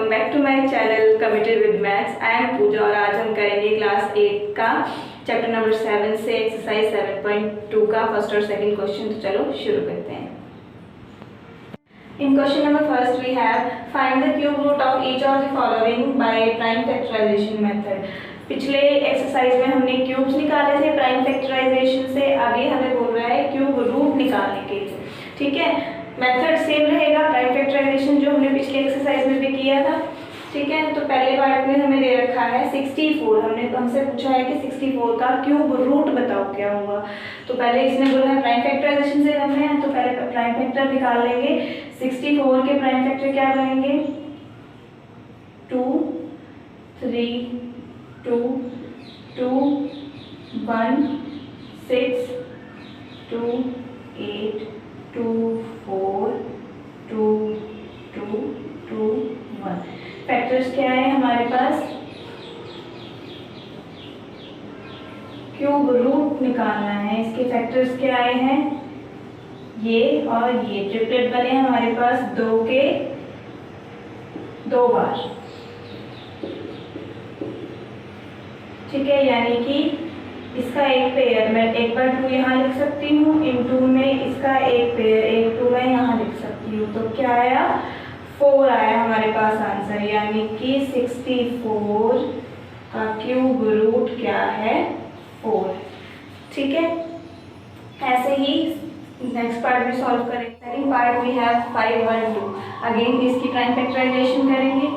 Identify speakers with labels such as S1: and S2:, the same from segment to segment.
S1: Welcome back to my channel committed with maths. I am Puja और आज हम करेंगे क्लास 8 का चैप्टर नंबर 7 से एक्सरसाइज 7.2 का फर्स्ट और सेकंड क्वेश्चन। तो चलो शुरू करते हैं। In question number first we have find the cube root of each of the following by prime factorisation method. पिछले एक्सरसाइज में हमने क्यूब्स निकाले थे प्राइम फैक्टराइजेशन से, आगे हमें बोल रहा है क्यूब रूट निकालने के लिए। ठीक है, मेथड सेम रहेगा प्राइम फैक्टराइजेशन जो हमने पिछले एक्सरसाइज में भी किया था। ठीक है, तो पहले पार्ट में हमें दे रखा है 64। हमसे पूछा है कि 64 का क्यूब रूट बताओ क्या होगा। तो पहले इसने बोला है प्राइम फैक्टराइजेशन से करना है, तो पहले प्राइम फैक्टर निकाल लेंगे। 64 के प्राइम फैक्टर क्या बनेंगे? 2 3 2 2 1 6 2 8 2 4 2 2 2 1। फैक्टर्स क्या है हमारे पास? क्यूब रूट निकालना है। इसके फैक्टर्स क्या आए हैं? ये और ये ट्रिपलेट बने हमारे पास 2 के 2 बार। ठीक है, यानी कि इसका एक पेयर मैं एक बार 2 यहाँ लिख सकती हूँ, इन 2 में इसका एक पेयर एक 2 मैं यहाँ लिख सकती हूँ। तो क्या आया? 4 आया हमारे पास आंसर, यानी कि 64 का क्यूब रूट क्या है? 4। ठीक है, ऐसे ही नेक्स्ट पार्ट भी सॉल्व करेंगे। Second part we have 5 1 2। Again इसकी प्राइम फैक्टराइजेशन करेंगे।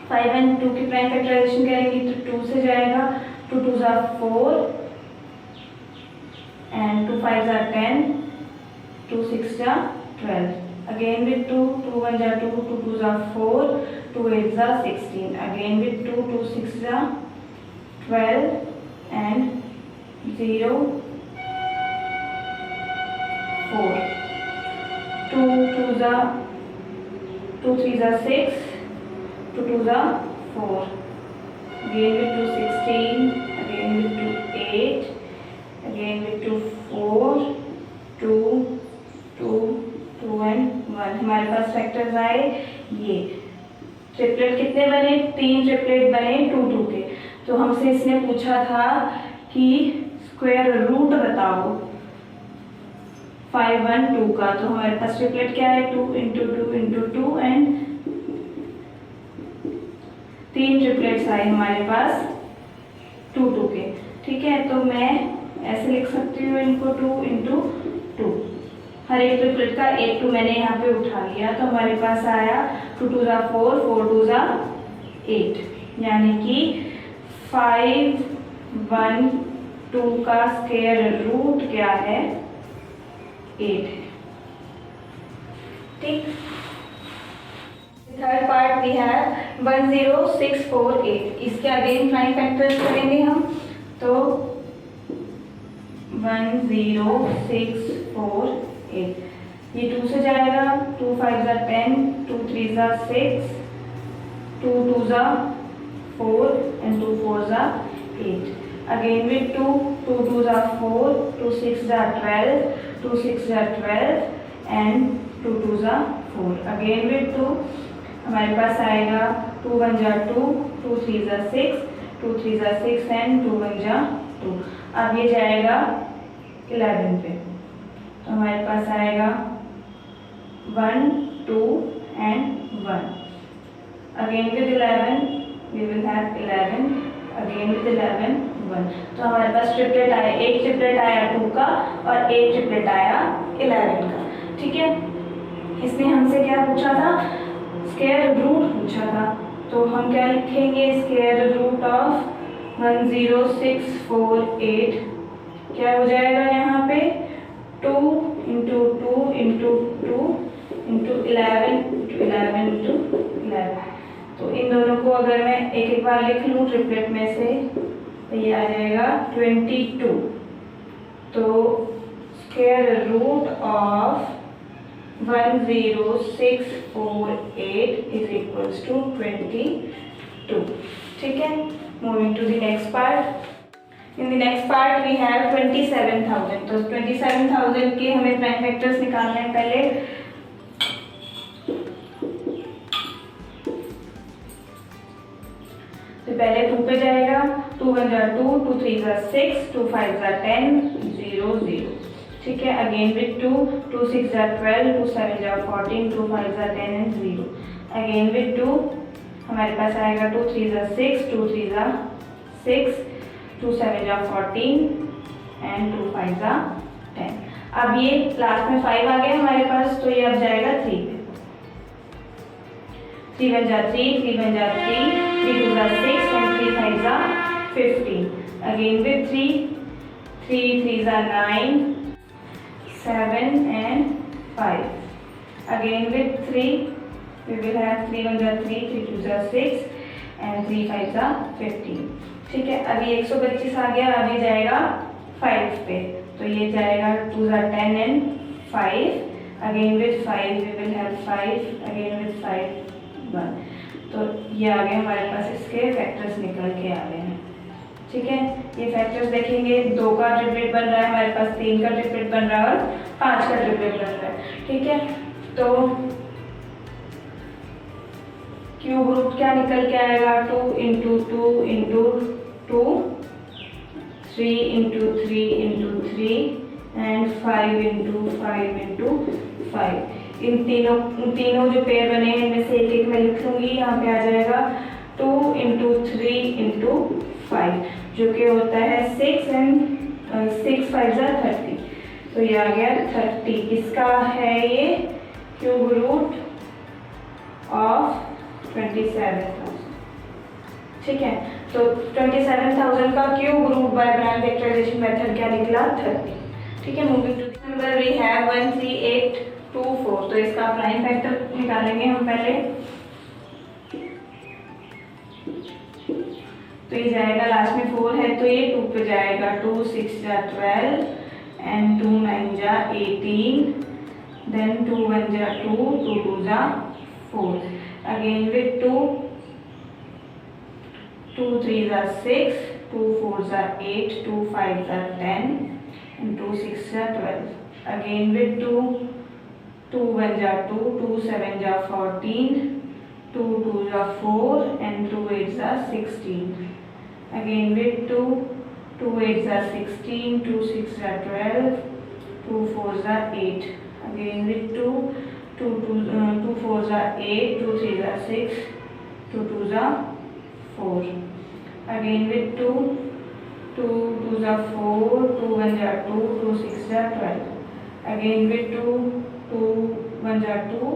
S1: 5 and 2 की प्राइम फैक्टराइजेशन करेंगे तो 2 से जाएगा, 2 2s are 4 and 2 5s are 10, 2 6s are 12. Again with 2, 2 1s are 2, 2 2s are 4, 2 8s are 16. Again with 2, 2 6s are 12 and 0 4. 2 2s are 2 3s are 6. 2 2s are 4. Again with 2 16. Again with 2 8. Again with 2 4 2 2 2 and 1। हमारे पास factors आए ये। Triplet कितने बने? 3 triplet बने 2 2 के। तो हमसे इसने पूछा था कि स्क्वायर रूट बताओ 5 1 2 का। तो हमारे पास ट्रिपलेट क्या है? 2 into 2 into 2 एंड 3 ट्रिपलेट्स आए हमारे पास 2 2 के। ठीक है, तो मैं ऐसे लिख सकती हूँ इनको 2 into 2। हर एक ट्रिपलेट का एक 2 मैंने यहाँ पे उठा लिया, तो हमारे पास आया 2 2s are 4, 4 2s are 8, यानी कि 5 1 2 का स्क्वायर रूट क्या है? 8 है। ठीक, थर्ड पार्ट वी हैव 1 0 6 4 8। इसके अगेन प्राइम फैक्टर्स करेंगे हम। तो 1 0 6 4 8, ये 2 से जाएगा, 2 5s are 10, 2 3s are 6, 2 2s are 4 and 2 4s are 8. Again with 2, 2 2s are 4, 2 6s are 12, 2 6s are 12 and 2 2s are 4. Again with 2 हमारे पास आएगा 2 1s are 2, 2 3s are 6, 2 3s are 6 and 2 1s are 2। अब ये जाएगा 11 पे, तो हमारे पास आएगा 1 2 and 1। Again with 11 we will have 11, again with 11 1। तो हमारे पास ट्रिपलेट आया, एक ट्रिपलेट आया 2 का और एक ट्रिपलेट आया 11 का। ठीक है, इसने हमसे क्या पूछा था? स्क्वायर रूट पूछा था। तो हम क्या लिखेंगे? स्क्वायर रूट ऑफ 1 0 6 4 8 क्या हो जाएगा यहाँ पे? 2 into 2 into 2 into 11 into 11 into 11। तो इन दोनों को अगर मैं एक एक बार लिख लूँ ट्रिपलेट में से, तो ये आ जाएगा 22। तो square root of 1 0 6 4 8 is equals to 22। ठीक है, moving to the next part. In the next part we have 27,000। तो 27,000 के हमें प्राइम फैक्टर्स निकालने हैं। पहले 2 1 जा 2, 2 3 जा 6, 2 5 जा 10, 0 0। ठीक है, अगेन विथ 2, 2 6 जा 12, 2 7 जा 14, 2 5 जा 10 एंड 0। अगेन विथ 2 हमारे पास आएगा 2 3 जा 6, 2 3 जा 6, 2 7 जा 14 एंड 2 5 जा 10। अब ये लास्ट में 5 आ गया हमारे पास, तो ये अब जाएगा 3 पे। 3 1 जा 3, 3 1 जा 3, 3 2 जा 6 एंड 3 5 जा 15। अगेन विथ 3, 3 3 जा 9, 7 and 5. Again with 3, we will have 3 1 जा 3, 3 2 जा 6 and 3 5 जा 15। ठीक है, अभी 125 आ गया, अभी जाएगा 5 पे, तो ये जाएगा 2 जा 10 and 5। Again with 5 we will have 5, again with 5 1। तो ये आ गए हमारे पास, इसके फैक्टर्स निकल के आ गए हैं। ठीक है, ये फैक्टर्स देखेंगे, 2 का ट्रिपलेट बन रहा है हमारे पास, 3 का ट्रिपलेट बन रहा है और 5 का ट्रिपलेट बन रहा है। ठीक है, तो क्यूब रूट क्या निकल के आएगा, 2 into 2 into 2, 3 into 3 into 3 and 5 into 5 into 5। इन तीनों जो पेयर बने हैं इनमें से एक एक मैं लिख लूँगी, यहाँ पे आ जाएगा 2 इंटू 3 इंटू 5, जो कि होता है 6 एंड 6 5 जा 30। तो ये आ गया 30। किसका है ये, क्यूब रूट ऑफ 27,000। ठीक है, तो 27,000 का cube root by branch factorisation method क्या निकला, 30। ठीक है, moving to this number we have 13824। तो इसका प्राइम फैक्टर निकालेंगे हम पहले। तो ये जाएगा, लास्ट में 4 है तो ये 2 पे जाएगा, 2 6 जा 12 एंड 2 9 जा 18, देन 2 1 जा 2, 2 2 जा 4। अगेन विथ 2, 2 3 जा 6, 2 4 जा 8, 2 5 जा 10 एंड 2 6 जा 12। अगेन विथ 2, 2 1 जा 2, 2 7 जा 14, 2 2 जा 4 एंड 2 8 जा 16। Again with 2, 2 8 are 16, 2 6 are 12, 2 4 are 8. Again with 2, 2 4 are 8, 2 3 are 6, 2 2 are 4. Again with 2, 2 2 are 4, 2 1 are 2, 2 6 are 12. Again with 2, 2 1 are 2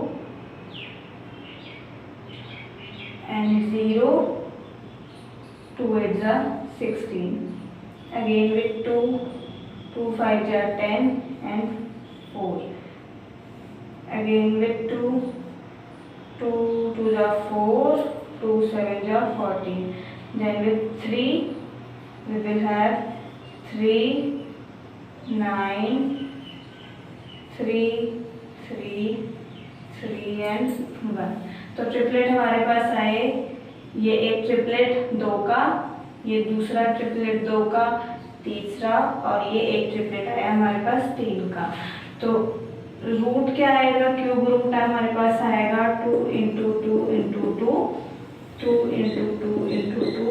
S1: and 0. 2 8 are 16. Again with 2, 2 5 are 10 and 4. Again with 2, 2 2 are 4, 2 7 are 14. Then with 3, we will have 3 9 3 3 3 and 1। तो triplet हमारे पास आए, ये एक triplet 2 का, ये दूसरा triplet 2 का, तीसरा, और ये एक ट्रिपलेट आया हमारे पास 3 का। तो रूट क्या आएगा, क्यूब रूट हमारे पास आएगा 2 into 2 into 2, 2 into 2 into 2,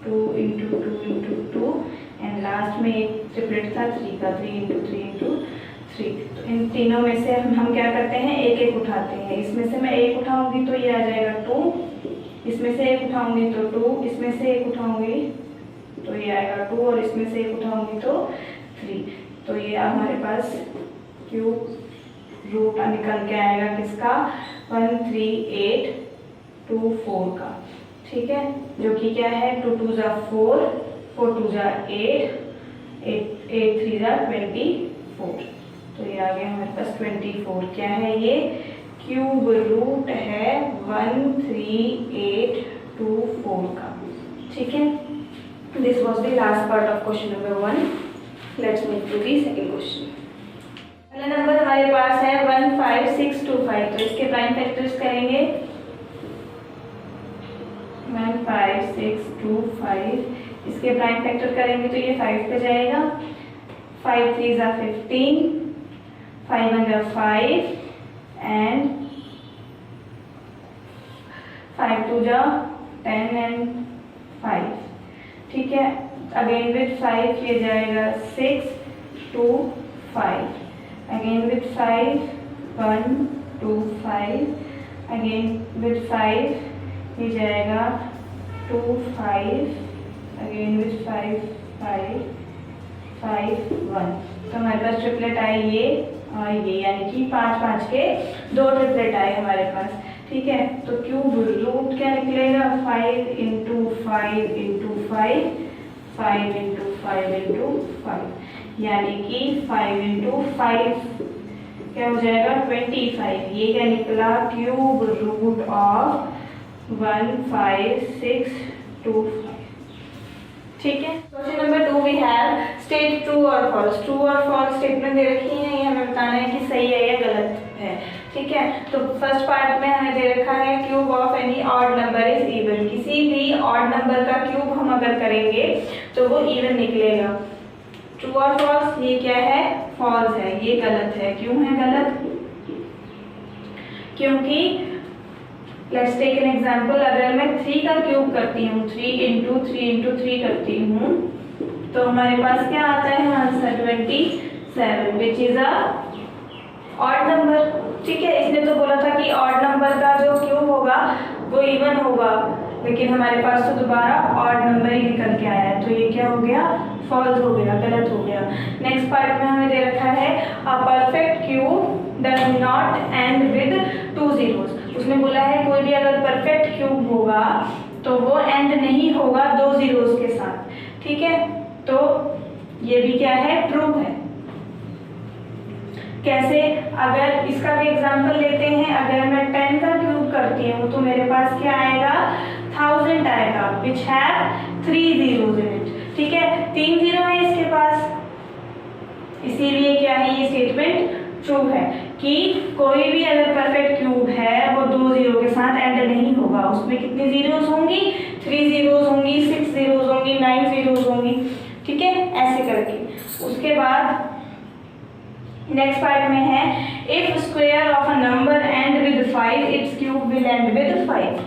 S1: 2 into 2 into 2 and last में एक ट्रिपलेट था 3 का, 3 इंटू 3 इंटू 3। तो इन तीनों में से हम क्या करते हैं, एक एक उठाते हैं। इसमें से मैं एक उठाऊंगी तो ये आ जाएगा 2, इसमें से एक उठाऊंगी तो 2, इसमें से एक उठाऊंगी तो ये आएगा 2 और इसमें से एक उठाऊंगी तो 3। तो ये हमारे पास क्यूब रूट निकल के आएगा किसका, 13824 का। ठीक है, जो कि क्या है, 2 2 जा 4, 4 2 जा 8, 8 3 जा 24। तो ये आ गया हमारे पास 24। क्या है ये, क्यूब रूट है 13824 का। ठीक है, this was the last part of question number 1। Let's move to the second question. पहला नंबर हमारे पास है 15625। तो इसके प्राइम फैक्टर्स करेंगे 15625, इसके प्राइम फैक्टर करेंगे तो ये 5 पे जाएगा, 5 3 जा 15, 5 1 जा 5 and 5 2 जा 10 and 5. ठीक है। अगेन विथ 5 ये जाएगा 6 2 5, अगेन विथ 5 1 2 5, अगेन विथ 5 ये जाएगा 2 5, अगेन विथ 5 5 5 1। तो हमारे पास ट्रिपलेट आए ये और ये, यानी कि 5 5 के 2 ट्रिपलेट आए हमारे पास। ठीक है, तो क्यूब रूट क्या निकलेगा 5 इंटू 5 इंटू 5, 5 इंटू 5 इंटू 5, यानी कि 5 इंटू 5 क्या हो जाएगा 25। ये क्या निकला क्यूब रूट ऑफ 15625। ठीक है। Question number 2 we have state true और फॉल्स। ट्रू और फॉल्स स्टेटमेंट दे रखी है, ये हमें बताना है कि सही है या गलत है। ठीक है, तो फर्स्ट पार्ट में हमें दे रखा है cube of any odd number is even. किसी भी ऑड नंबर का क्यूब हम अगर करेंगे तो वो इवन निकलेगा। ट्रू और फॉल्स, ये क्या है फॉल्स है, ये गलत है। क्यों है गलत? क्योंकि लेट्स टेक एन एग्जांपल, अगर मैं 3 का क्यूब करती हूँ, 3 इंटू 3 इंटू 3 करती हूँ, तो हमारे पास क्या आता है answer 27, which is a odd number. ठीक है, इसने तो बोला था कि ऑड नंबर का जो क्यूब होगा वो इवन होगा, लेकिन हमारे पास तो दोबारा ऑड नंबर ही निकल के आया है, तो ये क्या हो गया फॉल्स हो गया, गलत हो गया। नेक्स्ट पार्ट में हमें दे रखा है a perfect cube does not and with 2 zeros। उसने बोला है कोई भी अगर परफेक्ट क्यूब होगा तो वो एंड नहीं होगा 2 zeros के साथ। ठीक है, तो ये भी क्या है ट्रू है। कैसे? अगर इसका भी एग्जांपल लेते हैं, अगर मैं 10 का क्यूब करती हूँ तो मेरे पास क्या आएगा 1000 आएगा, which have 3 zeros in it। ठीक है, 3 जीरो है इसके पास, इसीलिए क्या है ये स्टेटमेंट ट्रू है कि कोई भी अगर परफेक्ट क्यूब है वो 2 जीरो के साथ एंड नहीं होगा। उसमें कितनी जीरोस होंगी 3 जीरोस होंगी, 6 जीरोस होंगी, 9 जीरोस होंगी। ठीक है, ऐसे करके। उसके बाद नेक्स्ट पार्ट में है if square of a number and with 5 it's cube will and with 5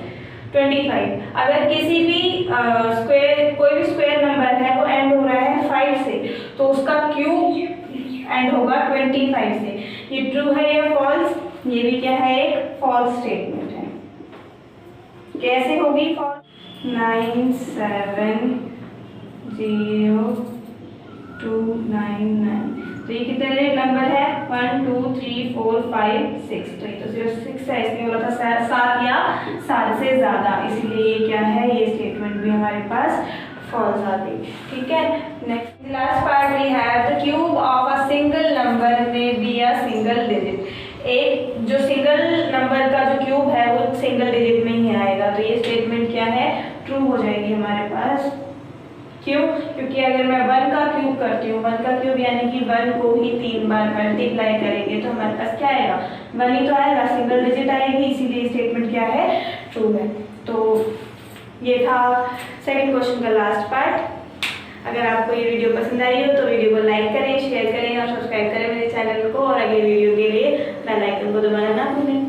S1: 25। अगर किसी भी स्क्वायर कोई भी स्क्वायर नंबर है वो एंड हो रहा है 5 से, तो उसका क्यूब एंड होगा 25 से। ये ट्रू है या फॉल्स? ये भी क्या है एक फॉल्स स्टेटमेंट है। कैसे होगी फॉल्स? 9702999। तो ये कितने नंबर है 1 2 3 4 5 6। तो ये तो सिर्फ 6 है, इसमें बोला था 7 या 7 से ज्यादा, इसलिए ये क्या है ये स्टेटमेंट भी हमारे पास फॉल्स आ गई। ठीक है, next last part we have the cube of a single number में बी अ सिंगल डिजिट। एक जो सिंगल नंबर का जो क्यूब है वो सिंगल डिजिट में ही आएगा, तो ये स्टेटमेंट क्या है ट्रू हो जाएगी हमारे पास। क्यों? क्योंकि अगर मैं 1 का क्यूब करती हूँ, 1 का क्यूब यानी कि 1 को ही 3 बार मल्टीप्लाई करेंगे तो हमारे पास क्या आएगा 1 ही तो आएगा, सिंगल डिजिट आएगी, इसीलिए स्टेटमेंट क्या है ट्रू है। तो ये था सेकंड क्वेश्चन का लास्ट पार्ट। अगर आपको ये वीडियो पसंद आई हो तो वीडियो को लाइक करें, शेयर करें और सब्सक्राइब करें मेरे चैनल को, और अगले वीडियो के लिए बेल आइकन को दबाना ना भूलें।